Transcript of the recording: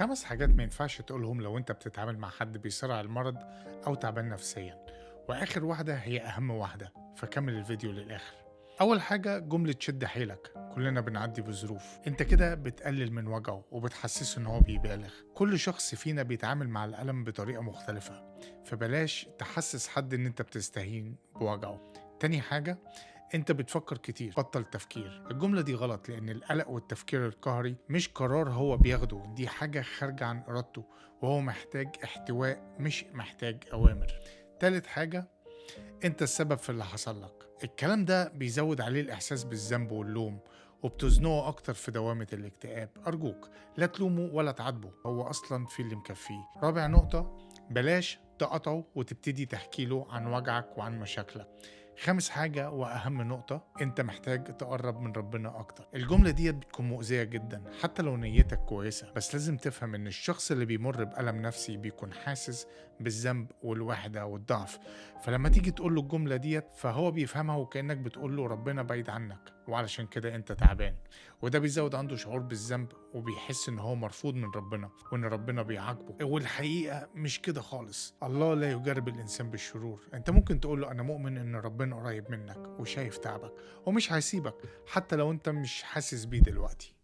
5 حاجات ما ينفعش تقولهم لو انت بتتعامل مع حد بيصارع المرض او تعبان نفسيا، واخر واحدة هي اهم واحدة، فكمل الفيديو للاخر. اول حاجة جملة شد حيلك، كلنا بنعدي بظروف، انت كده بتقلل من وجعه وبتحسسه ان هو بيبالغ. كل شخص فينا بيتعامل مع الألم بطريقة مختلفة، فبلاش تحسس حد ان انت بتستهين بوجعه. تاني حاجة، انت بتفكر كتير، بطل تفكير. الجملة دي غلط، لان القلق والتفكير القهري مش قرار هو بياخده، دي حاجة خارجة عن ارادته، وهو محتاج احتواء مش محتاج اوامر. تالت حاجة، انت السبب في اللي حصل لك. الكلام ده بيزود عليه الاحساس بالذنب واللوم، وبتزنقه اكتر في دوامة الاكتئاب. ارجوك لا تلومه ولا تعاتبه، هو اصلا في اللي مكفيه. رابع نقطة، بلاش تقطعه وتبتدي تحكي له عن وجعك وعن مشاكلك. خامس حاجة وأهم نقطة، أنت محتاج تقرب من ربنا أكتر. الجملة دي بتكون مؤذية جدا حتى لو نيتك كويسة، بس لازم تفهم إن الشخص اللي بيمر بألم نفسي بيكون حاسس بالذنب والوحدة والضعف، فلما تيجي تقول له الجملة ديت فهو بيفهمها وكأنك بتقول له ربنا بعيد عنك وعلشان كده أنت تعبان، وده بيزود عنده شعور بالذنب وبيحس إن هو مرفوض من ربنا وإن ربنا بيعاقبه. والحقيقة مش كده خالص، الله لا يجرب الإنسان بالشرور. أنت ممكن تقول له أنا مؤمن إن ربنا قريب منك وشايف تعبك ومش هيسيبك حتى لو أنت مش حاسس بيه دلوقتي.